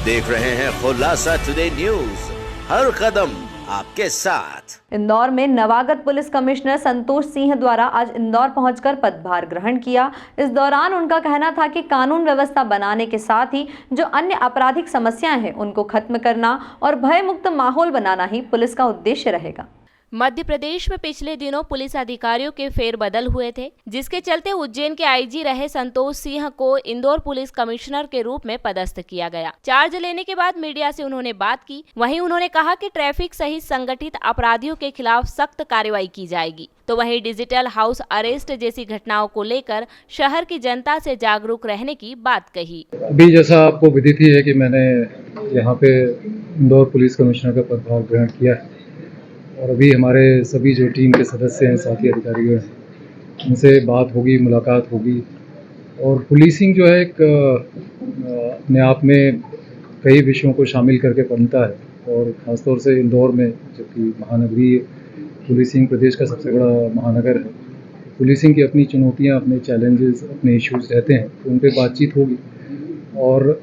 देख रहे हैं खुलासा टुडे न्यूज, हर कदम आपके साथ। इंदौर में नवागत पुलिस कमिश्नर संतोष सिंह द्वारा आज इंदौर पहुंचकर पदभार ग्रहण किया। इस दौरान उनका कहना था कि कानून व्यवस्था बनाने के साथ ही जो अन्य आपराधिक समस्याएं हैं उनको खत्म करना और भय मुक्त माहौल बनाना ही पुलिस का उद्देश्य रहेगा। मध्य प्रदेश में पिछले दिनों पुलिस अधिकारियों के फेरबदल हुए थे, जिसके चलते उज्जैन के आईजी रहे संतोष सिंह को इंदौर पुलिस कमिश्नर के रूप में पदस्थ किया गया। चार्ज लेने के बाद मीडिया से उन्होंने बात की। वहीं उन्होंने कहा कि ट्रैफिक सहित संगठित अपराधियों के खिलाफ सख्त कार्रवाई की जाएगी। तो वहीं डिजिटल हाउस अरेस्ट जैसी घटनाओं को लेकर शहर की जनता से जागरूक रहने की बात कही। अभी जैसा आपको विदित ही है कि मैंने यहाँ पे इंदौर पुलिस कमिश्नर का पदभार ग्रहण किया है और अभी हमारे सभी जो टीम के सदस्य हैं, साथी अधिकारी हैं, उनसे बात होगी, मुलाकात होगी। और पुलिसिंग जो है एक अपने आप में कई विषयों को शामिल करके बनता है और ख़ासतौर से इंदौर में, जबकि महानगरीय पुलिसिंग प्रदेश का सबसे बड़ा महानगर है, पुलिसिंग की अपनी चुनौतियाँ, अपने चैलेंजेस, अपने इश्यूज़ रहते हैं, तो उन पर बातचीत होगी। और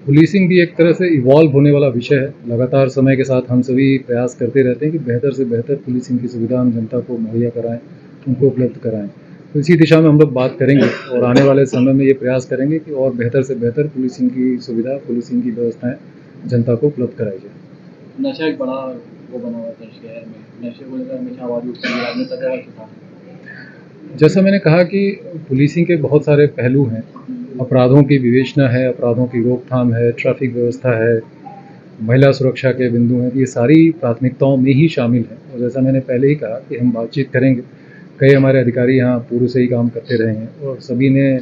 पुलिसिंग भी एक तरह से इवॉल्व होने वाला विषय है। लगातार समय के साथ हम सभी प्रयास करते रहते हैं कि बेहतर से बेहतर पुलिसिंग की सुविधा हम जनता को मुहैया कराएं, उनको उपलब्ध कराएं। तो इसी दिशा में हम लोग बात करेंगे और आने वाले समय में ये प्रयास करेंगे कि और बेहतर से बेहतर पुलिसिंग की सुविधा, पुलिसिंग की व्यवस्थाएं जनता को उपलब्ध कराई जाए। नशा एक बड़ा वो बना हुआ था शहर में, नशे को लेकर हमेशा आवाज़ उठती है, आपने तक आवाज़ उठा। जैसा मैंने कहा कि पुलिसिंग के बहुत सारे पहलू हैं। अपराधों की विवेचना है, अपराधों की रोकथाम है, ट्रैफिक व्यवस्था है, महिला सुरक्षा के बिंदु हैं, ये सारी प्राथमिकताओं में ही शामिल हैं। और जैसा मैंने पहले ही कहा कि हम बातचीत करेंगे। कई हमारे अधिकारी यहाँ पूर्व से ही काम करते रहे हैं और सभी ने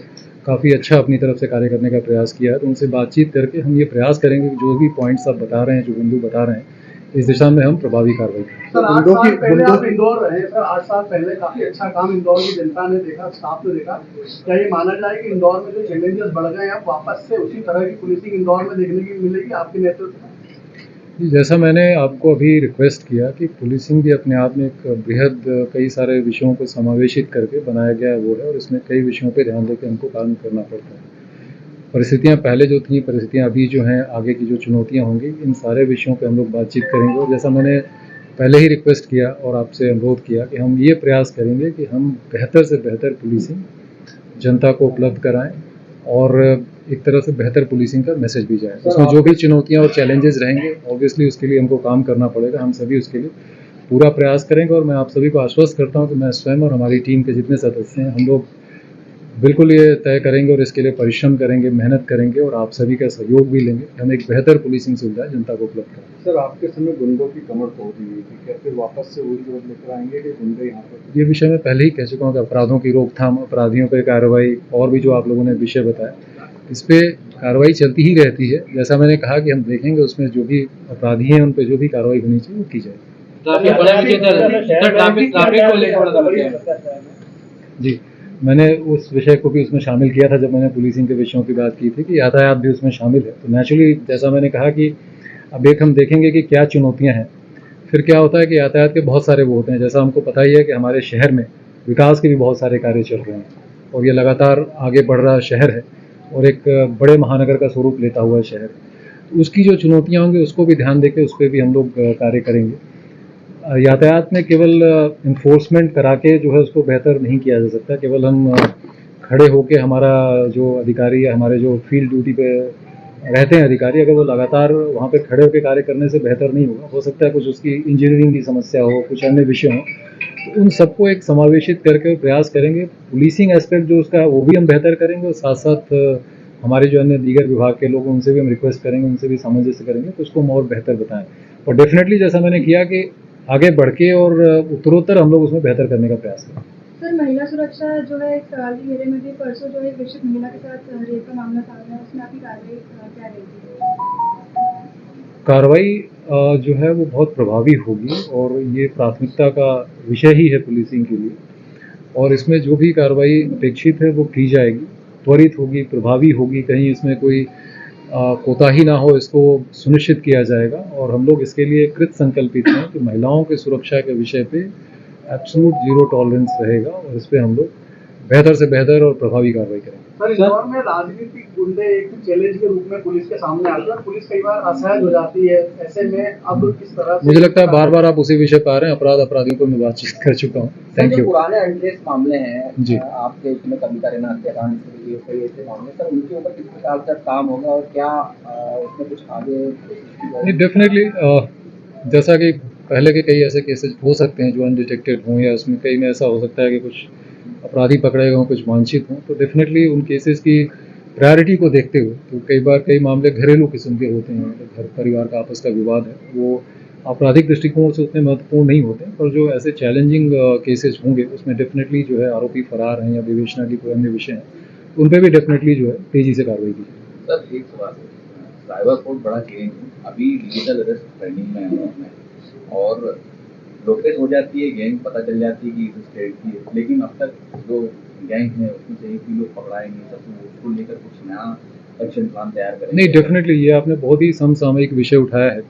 काफ़ी अच्छा अपनी तरफ से कार्य करने का प्रयास किया है। तो उनसे बातचीत करके हम ये प्रयास करेंगे कि जो भी पॉइंट्स आप बता रहे हैं, जो बिंदु बता रहे हैं, इस दिशा में हम प्रभावी कार्रवाई करें। सर, 8 साल पहले आप इंदौर रहे, सर 8 साल पहले काफी अच्छा काम इंदौर की जनता ने देखा, स्टाफ ने देखा। क्या ये माना जाए कि इंदौर में जो चैलेंजेस बढ़ गए हैं, अब वापस से उसी तरह की पुलिसिंग इंदौर में देखने की मिलेगी आपके नेतृत्व में? जैसा मैंने आपको अभी रिक्वेस्ट किया कि पुलिसिंग भी अपने आप में एक बृहद कई सारे विषयों को समावेशित करके बनाया गया वो है और इसमें कई विषयों पर ध्यान देकर हमको काम करना पड़ता है। परिस्थितियाँ पहले जो थी, परिस्थितियाँ अभी जो हैं, आगे की जो चुनौतियाँ होंगी, इन सारे विषयों पे हम लोग बातचीत करेंगे। और जैसा मैंने पहले ही रिक्वेस्ट किया और आपसे अनुरोध किया कि हम ये प्रयास करेंगे कि हम बेहतर से बेहतर पुलिसिंग जनता को उपलब्ध कराएं और एक तरह से बेहतर पुलिसिंग का मैसेज भी जाए। उसमें जो भी चुनौतियाँ और चैलेंजेस रहेंगे, ऑब्वियसली उसके लिए हमको काम करना पड़ेगा। हम सभी उसके लिए पूरा प्रयास करेंगे और मैं आप सभी को आश्वस्त करता हूँ कि मैं स्वयं और हमारी टीम के जितने सदस्य हैं, हम लोग बिल्कुल ये तय करेंगे और इसके लिए परिश्रम करेंगे, मेहनत करेंगे और आप सभी का सहयोग भी लेंगे। हम एक बेहतर पुलिसिंग सुविधा जनता को उपलब्ध करें। सर, आपके समय गुंडों की कमर तोड़ दी गई थी, क्या फिर वापस से वही रोड लेकर आएंगे कि गुंडे यहाँ पर? ये विषय मैं पहले ही कह चुका हूँ कि अपराधों की रोकथाम, अपराधियों पर कार्रवाई और भी जो आप लोगों ने विषय बताया, इस पर कार्रवाई चलती ही रहती है। जैसा मैंने कहा कि हम देखेंगे उसमें जो भी अपराधी हैं उन पर जो भी कार्रवाई होनी चाहिए वो की जाए। जी, मैंने उस विषय को भी उसमें शामिल किया था जब मैंने पुलिसिंग के विषयों की बात की थी कि यातायात भी उसमें शामिल है। तो नेचुरली जैसा मैंने कहा कि अब एक हम देखेंगे कि क्या चुनौतियां हैं, फिर क्या होता है कि यातायात के बहुत सारे वो होते हैं। जैसा हमको पता ही है कि हमारे शहर में विकास के भी बहुत सारे कार्य चल रहे हैं और ये लगातार आगे बढ़ रहा शहर है और एक बड़े महानगर का स्वरूप लेता हुआ शहर। तो उसकी जो चुनौतियाँ होंगी उसको भी ध्यान देकर उस पर भी हम लोग कार्य करेंगे। यातायात में केवल इन्फोर्समेंट करा के जो है उसको बेहतर नहीं किया जा सकता। केवल हम खड़े होके, हमारा जो अधिकारी या हमारे जो फील्ड ड्यूटी पे रहते हैं अधिकारी, अगर वो लगातार वहाँ पे खड़े होकर कार्य करने से बेहतर नहीं होगा। हो सकता है कुछ उसकी इंजीनियरिंग की समस्या हो, कुछ अन्य विषय हो, तो उन सबको एक समावेशित करके प्रयास करेंगे। पुलिसिंग एस्पेक्ट जो उसका वो भी हम बेहतर करेंगे और साथ साथ हमारे जो अन्य दीगर विभाग के लोग उनसे भी हम रिक्वेस्ट करेंगे, उनसे भी सामंजस्य करेंगे कि उसको हम और बेहतर बताएं। और डेफिनेटली जैसा मैंने किया कि आगे बढ़ के और उत्तरोत्तर हम लोग उसमें बेहतर करने का प्रयास करें। सर, महिला सुरक्षा जो है एक सवाल की घेरे में थी। परसों जो है विशिष्ट महिला के साथ रेप का मामला सामने आया, उसमें आपकी कार्रवाई क्या रहेगी? कार्रवाई जो है वो बहुत प्रभावी होगी और ये प्राथमिकता का विषय ही है पुलिसिंग के लिए। और इसमें जो भी कार्रवाई अपेक्षित है वो की जाएगी, त्वरित होगी, प्रभावी होगी। कहीं इसमें कोई कोताही ना हो, इसको सुनिश्चित किया जाएगा। और हम लोग इसके लिए कृत संकल्पित हैं कि महिलाओं की सुरक्षा के विषय पे एब्सोल्यूट जीरो टॉलरेंस रहेगा और इस पर हम लोग बेहतर से बेहतर और प्रभावी कार्रवाई करेंगे। सर इंदौर में राजनीतिक गुंडे एक चैलेंज के रूप में पुलिस के सामने आते हैं और पुलिस कई बार असहज हो जाती है, ऐसे में अब किस तरह से? मुझे लगता है बार बार आप उसी विषय पर आ रहे हैं। अपराधियों को मैं बातचीत कर चुका हूँ। Thank you. पुराने अनट्रेस मामले हैं जी। आपके इसमें कविता रेना हत्याकांड कई ऐसे मामले, सर उनके ऊपर किस प्रकार का काम होगा और क्या उसमें कुछ आगे? नहीं, डेफिनेटली जैसा कि पहले के कई ऐसे केसेस हो सकते हैं जो अनडिटेक्टेड हों, या उसमें कई में ऐसा हो सकता है कि कुछ अपराधी पकड़े गए हों, कुछ वांछित हों, तो डेफिनेटली उन केसेस की प्रायोरिटी को देखते हुए, तो कई मामले घरेलू किस्म के होते हैं, घर परिवार का आपस का विवाद है, वो आपराधिक दृष्टिकोण से उतने महत्वपूर्ण नहीं होते, पर जो ऐसे चैलेंजिंग केसेस होंगे उसमें डेफिनेटली जो है आरोपी फरार हैं या विवेचना की कोई अन्य विषय हैं, उन पर भी डेफिनेटली जो है तेजी से कार्रवाई की जाए। सर एक सवाल, साइबर फोर्स बड़ा चेंज अभी डिजिटल अरेस्ट ट्रेंडिंग में है और लोकेट हो जाती है गैंग, पता चल जाती है कि इस स्टेट की है, लेकिन अब तक जो गैंग है उसमें से एक भी लोग पकड़ाएंगे, सब उसको लेकर कुछ नया एक्शन प्लान तैयार करेंगे? नहीं, डेफिनेटली ये आपने बहुत ही समसामयिक विषय उठाया है,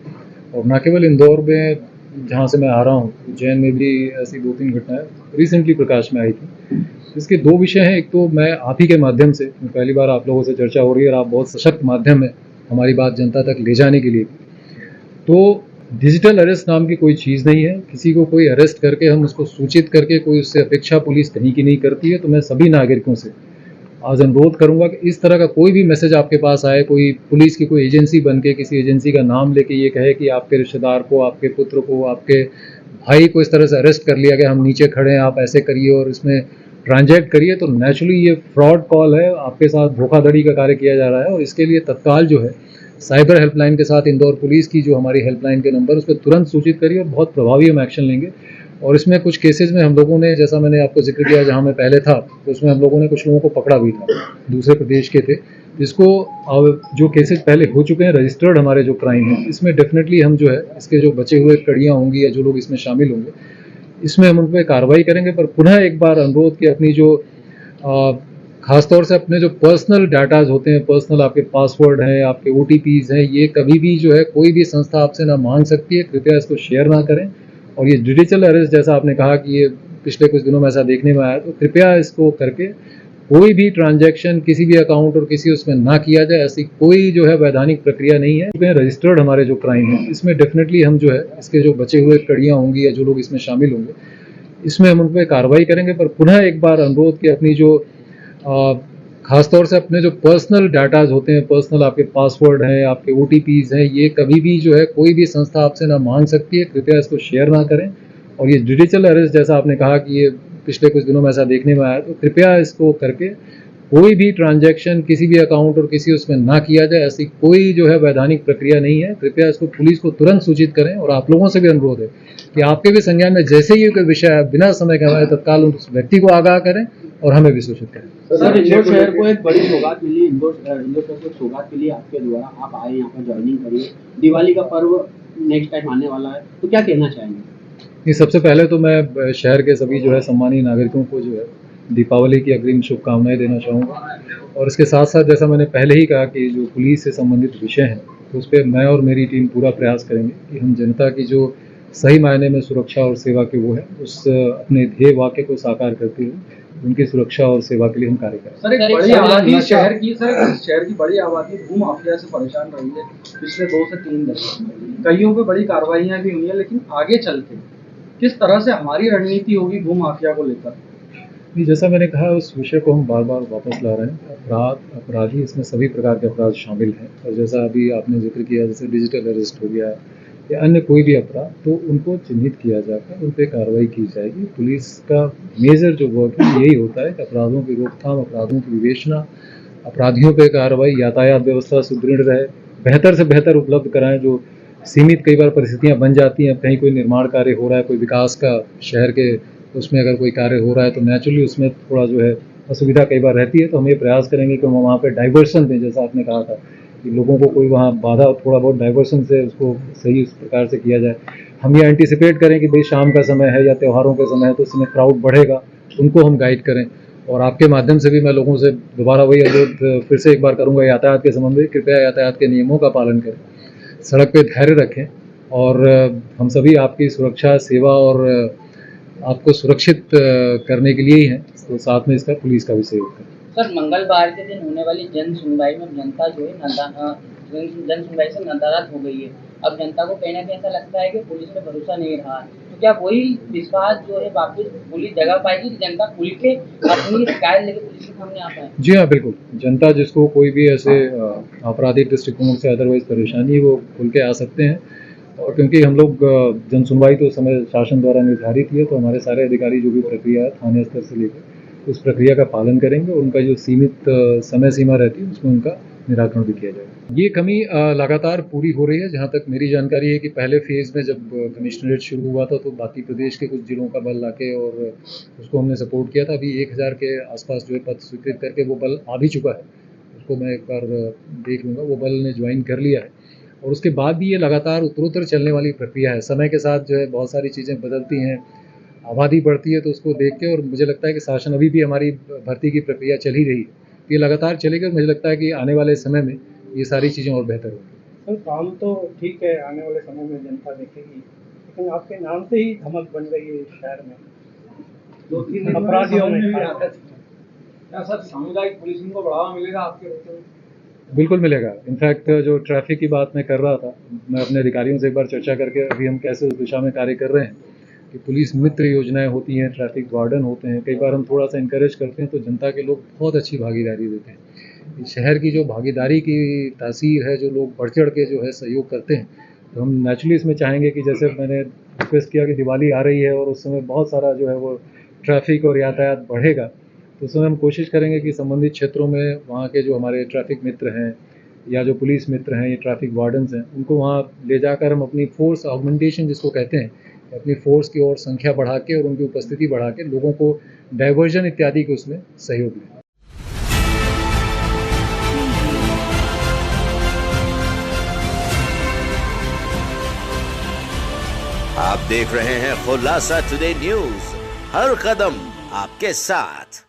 और न केवल इंदौर में जहाँ से मैं आ रहा हूँ, उज्जैन में भी ऐसी 2-3 घटनाएं रिसेंटली प्रकाश में आई थी। इसके 2 विषय हैं। एक तो मैं आप ही के माध्यम से, पहली बार आप लोगों से चर्चा हो रही है और आप बहुत सशक्त माध्यम है हमारी बात जनता तक ले जाने के लिए, तो डिजिटल अरेस्ट नाम की कोई चीज़ नहीं है। किसी को कोई अरेस्ट करके हम उसको सूचित करके कोई उससे अपेक्षा पुलिस कहीं की नहीं करती है। तो मैं सभी नागरिकों से आज अनुरोध करूंगा कि इस तरह का कोई भी मैसेज आपके पास आए, कोई पुलिस की कोई एजेंसी बन के किसी एजेंसी का नाम लेके ये कहे कि आपके रिश्तेदार को, आपके पुत्र को, आपके भाई को इस तरह से अरेस्ट कर लिया गया, हम नीचे खड़े हैं, आप ऐसे करिए और इसमें ट्रांजैक्ट करिए, तो नेचुरली ये फ्रॉड कॉल है, आपके साथ धोखाधड़ी का कार्य किया जा रहा है। और इसके लिए तत्काल जो है साइबर हेल्पलाइन के साथ इंदौर पुलिस की जो हमारी हेल्पलाइन के नंबर, उस पर तुरंत सूचित करिए और बहुत प्रभावी हम एक्शन लेंगे। और इसमें कुछ केसेस में हम लोगों ने, जैसा मैंने आपको जिक्र किया, जहां मैं पहले था, तो उसमें हम लोगों ने कुछ लोगों को पकड़ा भी था, दूसरे प्रदेश के थे, जिसको जो केसेस पहले हो चुके हैं रजिस्टर्ड हमारे जो क्राइम है, इसमें डेफिनेटली हम जो है इसके जो बचे हुए कड़ियाँ होंगी या जो लोग इसमें शामिल होंगे, इसमें हम उन पर कार्रवाई करेंगे। पर पुनः एक बार अनुरोध कि अपनी जो खासतौर से अपने जो पर्सनल डाटाज होते हैं, पर्सनल आपके पासवर्ड हैं, आपके OTPs हैं, ये कभी भी जो है कोई भी संस्था आपसे ना मांग सकती है। कृपया इसको शेयर ना करें। और ये डिजिटल अरेस्ट जैसा आपने कहा कि ये पिछले कुछ दिनों में ऐसा देखने में आया, तो कृपया इसको करके कोई भी ट्रांजैक्शन किसी भी अकाउंट और किसी उसमें ना किया जाए। ऐसी कोई जो है वैधानिक प्रक्रिया नहीं है। रजिस्टर्ड हमारे जो क्राइम है, इसमें डेफिनेटली हम जो है इसके जो बचे हुए कड़ियाँ होंगी या जो लोग इसमें शामिल होंगे, इसमें हम उन पर कार्रवाई करेंगे। पर पुनः एक बार अनुरोध कि अपनी जो खासतौर से अपने जो पर्सनल डाटाज होते हैं, पर्सनल आपके पासवर्ड हैं, आपके OTPs हैं, ये कभी भी जो है कोई भी संस्था आपसे ना मांग सकती है। कृपया इसको शेयर ना करें। और ये डिजिटल अरेस्ट जैसा आपने कहा कि ये पिछले कुछ दिनों में ऐसा देखने में आया, तो कृपया इसको करके कोई भी ट्रांजैक्शन किसी भी अकाउंट और किसी उसमें ना किया जाए। ऐसी कोई जो है वैधानिक प्रक्रिया नहीं है। कृपया इसको पुलिस को तुरंत सूचित करें। और आप लोगों से भी अनुरोध है कि आपके भी संज्ञान में जैसे ही कोई विषय है, बिना समय गंवाए तत्काल उस व्यक्ति को आगाह करें और हमें भी सूचित करें। सर, इंदौर शहर को एक बड़ी सौगात मिली, इंदौर शहर को एक सौगात मिली आपके द्वारा, आप आए यहाँ पर ज्वाइनिंग करिए, दिवाली का पर्व नेक्स्ट टाइम आने वाला है, तो क्या कहना चाहेंगे? नहीं, सबसे पहले तो मैं शहर के सभी जो है सम्मानीय नागरिकों को जो है दीपावली की अग्रिम शुभकामनाएं देना चाहूँगा। और इसके साथ साथ जैसा मैंने पहले ही कहा कि जो पुलिस से संबंधित विषय हैं, तो उस पर मैं और मेरी टीम पूरा प्रयास करेंगे कि हम जनता की जो सही मायने में सुरक्षा और सेवा के वो है, उस अपने ध्येय वाक्य को साकार करते हुए उनकी सुरक्षा और सेवा के लिए हम कार्य करें। सर, एक बड़ी आबादी शहर की बड़ी आबादी भू माफिया से परेशान रही है पिछले 2 से 3 दशक। कईयों पे बड़ी कार्रवाइयां भी हुई हैं, लेकिन आगे चल के किस तरह से हमारी रणनीति होगी भू माफिया को लेकर? नहीं, जैसा मैंने कहा, उस विषय को हम बार बार वापस ला रहे हैं। अपराधी इसमें सभी प्रकार के अपराध शामिल हैं। और जैसा अभी आपने जिक्र किया, जैसे डिजिटल अरेस्ट हो गया या अन्य कोई भी अपराध, तो उनको चिन्हित किया जाकर उन पर कार्रवाई की जाएगी। पुलिस का मेजर जो वर्क है यही होता है कि अपराधों की रोकथाम, अपराधों की विवेचना, अपराधियों पर कार्रवाई, यातायात व्यवस्था सुदृढ़ रहे, बेहतर से बेहतर उपलब्ध कराएं। जो सीमित कई बार परिस्थितियां बन जाती हैं, कहीं कोई निर्माण कार्य हो रहा है, कोई विकास का शहर के उसमें अगर कोई कार्य हो रहा है, तो नेचुरली उसमें थोड़ा जो है असुविधा कई बार रहती है। तो हम ये प्रयास करेंगे कि हम वहाँ पे डाइवर्सन दें, जैसा आपने कहा था कि लोगों को कोई वहाँ बाधा, थोड़ा बहुत डाइवर्सन से उसको सही उस प्रकार से किया जाए। हम ये एंटिसिपेट करें कि भाई शाम का समय है या त्योहारों का समय है, तो उस समय क्राउड बढ़ेगा, उनको हम गाइड करें। और आपके माध्यम से भी मैं लोगों से दोबारा वही अनुरोध फिर से एक बार करूँगा, यातायात के संबंध में कृपया यातायात के नियमों का पालन करें, सड़क पे धैर्य रखें। और हम सभी आपकी सुरक्षा, सेवा और आपको सुरक्षित करने के लिए ही हैं, तो साथ में इसका पुलिस का भी सहयोग करें। सर मंगलवार के दिन होने वाली जन सुनवाई में जनता जो है जन सुनवाई से नाराज हो गई है। अब जनता को कहीं ना कहीं ऐसा लगता है कि पुलिस पे भरोसा नहीं रहा है, तो क्या वही विश्वास जो है वापस पुलिस जगह पाएगी कि जनता खुल के अपनी शिकायत लेके पुलिस के सामने आ पाए? जी हाँ, बिल्कुल। जनता जिसको कोई भी ऐसे आपराधिक दृष्टिकोण से अदरवाइज परेशानी है वो खुल के आ सकते हैं। और क्योंकि हम लोग जन सुनवाई तो समय शासन द्वारा निर्धारित ही है, तो हमारे सारे अधिकारी जो भी प्रक्रिया है थाने स्तर से लेकर उस प्रक्रिया का पालन करेंगे और उनका जो सीमित समय सीमा रहती है उसमें उनका निराकरण भी किया जाएगा। ये कमी लगातार पूरी हो रही है। जहाँ तक मेरी जानकारी है कि पहले फेज़ में जब कमिश्नरेट शुरू हुआ था तो बाकी प्रदेश के कुछ जिलों का बल लाके और उसको हमने सपोर्ट किया था। अभी 1000 के आसपास जो है पद स्वीकृत करके वो बल आ भी चुका है। उसको मैं एक बार देख लूँगा, वो बल ने ज्वाइन कर लिया है और उसके बाद भी ये लगातार उत्तरोत्तर चलने वाली प्रक्रिया है। समय के साथ जो है बहुत सारी चीज़ें बदलती हैं, आबादी बढ़ती है, तो उसको देख के और मुझे लगता है कि शासन अभी भी हमारी भर्ती की प्रक्रिया चल ही रही है, ये लगातार चलेगी और मुझे लगता है कि आने वाले समय में ये सारी चीज़ें और बेहतर होंगी। सर काम तो ठीक है, आने वाले समय में जनता देखेगी, लेकिन आपके नाम से ही धमक बन गई है इस शहर में, 2-3 दिन अपराधियों में क्या सर सामुदायिक पुलिसिंग को बढ़ावा मिलेगा आपके होते हुए? बिल्कुल मिलेगा। इनफैक्ट जो ट्रैफिक की बात मैं कर रहा था, मैं अपने अधिकारियों से एक बार चर्चा करके अभी हम कैसे उस दिशा में कार्य कर रहे हैं कि पुलिस मित्र योजनाएं होती हैं, ट्रैफिक वार्डन होते हैं, कई बार हम थोड़ा सा इनकरेज करते हैं तो जनता के लोग बहुत अच्छी भागीदारी देते हैं। शहर की जो भागीदारी की तासीर है, जो लोग बढ़ चढ़ के जो है सहयोग करते हैं, तो हम नेचुरली इसमें चाहेंगे कि जैसे मैंने रिक्वेस्ट किया कि दिवाली आ रही है और उस समय बहुत सारा जो है वो ट्रैफिक और यातायात बढ़ेगा, तो उस समय हम कोशिश करेंगे कि संबंधित क्षेत्रों में वहाँ के जो हमारे ट्रैफिक मित्र हैं या जो पुलिस मित्र हैं या ट्रैफिक वार्डन्स हैं, उनको वहाँ ले जाकर हम अपनी फोर्स ऑगमेंटेशन जिसको कहते हैं, अपनी फोर्स की और संख्या बढ़ा के और उनकी उपस्थिति बढ़ा के लोगों को डाइवर्जन इत्यादि के उसमें सहयोग दें। आप देख रहे हैं खुलासा टुडे न्यूज, हर कदम आपके साथ।